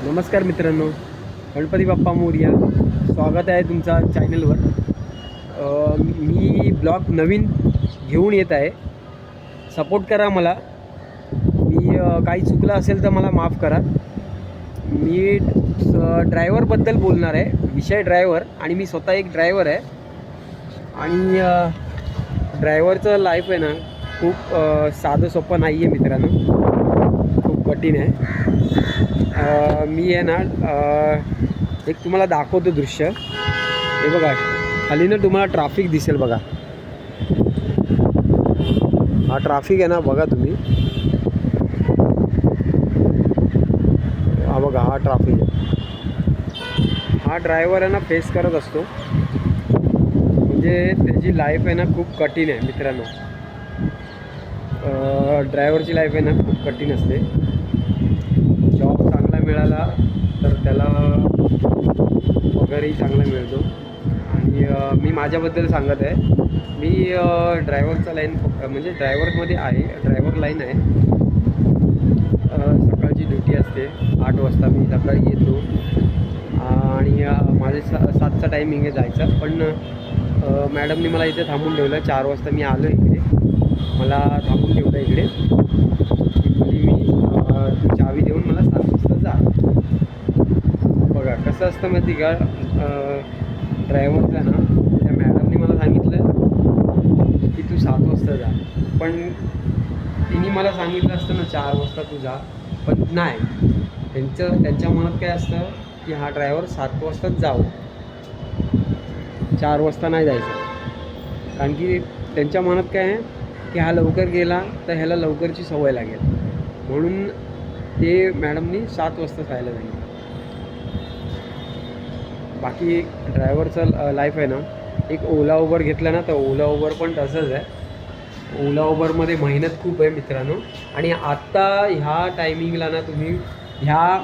नमस्कार मित्रांनो, गणपती बाप्पा मोरया. स्वागत आहे तुमचा चॅनलवर. मी ब्लॉग नवीन घेऊन येत आहे. सपोर्ट करा मला. मी काही चुकलं असेल तर मला माफ करा. मी ड्रायव्हरबद्दल बोलणार आहे. विषय ड्रायव्हर, आणि मी स्वतः एक ड्रायव्हर आहे. आणि ड्रायव्हरचं लाईफ आहे ना, खूप साधं सोपं नाही आहे मित्रांनो, खूप कठीण आहे. मी आहे ना एक तुम्हाला दाखवतो दृश्य. हे बघा, खाली ना तुम्हाला ट्रॅफिक दिसेल बघा. हा ट्रॅफिक आहे ना, बघा तुम्ही. हा बघा, हा ट्रॅफिक आहे. हा ड्रायव्हर आहे ना फेस करत असतो. म्हणजे त्याची लाईफ आहे ना खूप कठीण आहे मित्रांनो. ड्रायव्हरची लाईफ आहे ना खूप कठीण असते. जॉब चांगला मिळाला तर त्याला पगारही चांगला मिळतो. आणि मी माझ्याबद्दल सांगत आहे. मी ड्रायव्हरचा लाईन म्हणजे ड्रायव्हरमध्ये आहे, ड्रायव्हर लाईन आहे. सकाळची ड्युटी असते. 8 वाजता मी सकाळी येतो. आणि माझे 7चा टायमिंग आहे जायचं. पण मॅडमने मला इथे थांबून ठेवलं. 4 वाजता मी आलो इकडे. मला थांबून ठेवलं इकडे. मी तू चावी देऊन मला 7 वाजता जा. बघा कसं असतं माहिती का, ड्रायव्हरचं ना, त्या मॅडमने मला सांगितलं की तू 7 वाजता जा. पण तिने मला सांगितलं असतं ना 4 वाजता तू जा. पण नाही, त्यांच्या मनात काय असतं की हा ड्रायव्हर 7 वाजताच जावं, 4 वाजता नाही जायचं. कारण की त्यांच्या मनात काय आहे की हा लवकर गेला तर ह्याला लवकरची सवय लागेल. म्हणून ते मॅडमनी 7 वाजता जायला सांगितलं. बाकी ड्रायव्हरचं लाईफ आहे ना, एक ओला उबर घेतला ना तर ओला उबर पण तसंच आहे. ओला उबरमध्ये मेहनत खूप आहे मित्रांनो. आणि आत्ता ह्या टायमिंगला ना तुम्ही ह्या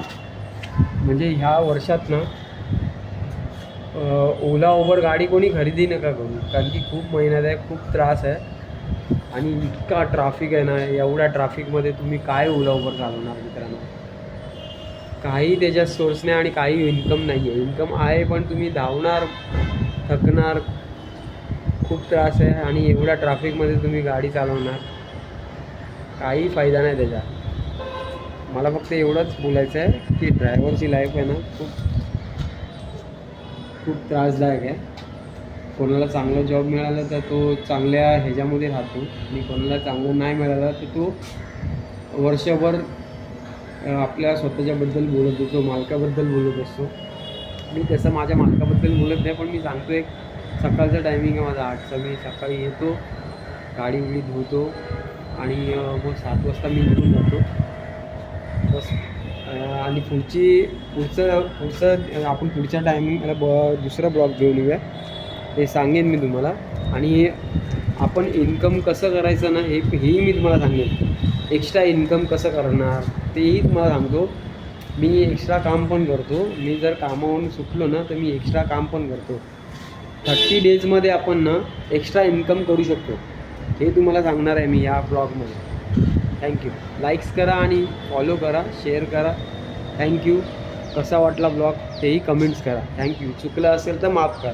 वर्षात ना ओला उबर गाडी कोणी खरेदी नका करू. कारण की खूप मेहनत आहे, खूप त्रास आहे. आणि इतका ट्रॅफिक आहे ना, एवढ्या ट्रॅफिकमध्ये तुम्ही काय ओला उबर चालवणार मित्रांनो. काही त्याच्यात सोर्स नाही आणि काही इन्कम नाही आहे. इन्कम आहे पण तुम्ही धावणार, थकणार, खूप त्रास आहे. आणि एवढ्या ट्रॅफिकमध्ये तुम्ही गाडी चालवणार, काही फायदा नाही त्याचा. मला फक्त एवढंच बोलायचं आहे की ड्रायव्हरची लाईफ आहे ना खूप त्रासदायक आहे. कोणाला चांगला जॉब मिळाला तर तो चांगल्या ह्याच्यामध्ये राहतो, आणि कोणाला चांगलं नाही मिळालं तर तो वर्षभर आपल्या स्वतःच्याबद्दल बोलत असतो, मालकाबद्दल बोलत असतो. मी तसं माझ्या मालकाबद्दल बोलत नाही, पण मी सांगतो एक सकाळचा टायमिंग आहे माझा 8चा. मी सकाळी येतो, गाडी उडी धुतो, आणि मग 7 वाजता मी निघून जातो बस. आणि पुढचं आपण पुढच्या टायमिंगला दुसरा ब्लॉग घेऊन येऊया, ते सांगेन मी तुम्हाला. आणि आपण इन्कम कसं करायचं ना, हेही मी तुम्हाला सांगेन. एक्स्ट्रा इन्कम कसं करणार तेही तुम्हाला सांगतो. मी एक्स्ट्रा काम पण करतो. मी जर कामावरून सुटलो ना तर मी एक्स्ट्रा काम पण करतो. 30 डेजमध्ये आपण ना एक्स्ट्रा इन्कम करू शकतो, हे तुम्हाला सांगणार आहे मी या ब्लॉगमध्ये. थँक्यू. लाईक्स करा आणि फॉलो करा, शेअर करा. थँक्यू. कसा वाटला ब्लॉग तेही कमेंट्स करा. थँक्यू. चुकलं असेल तर माफ करा.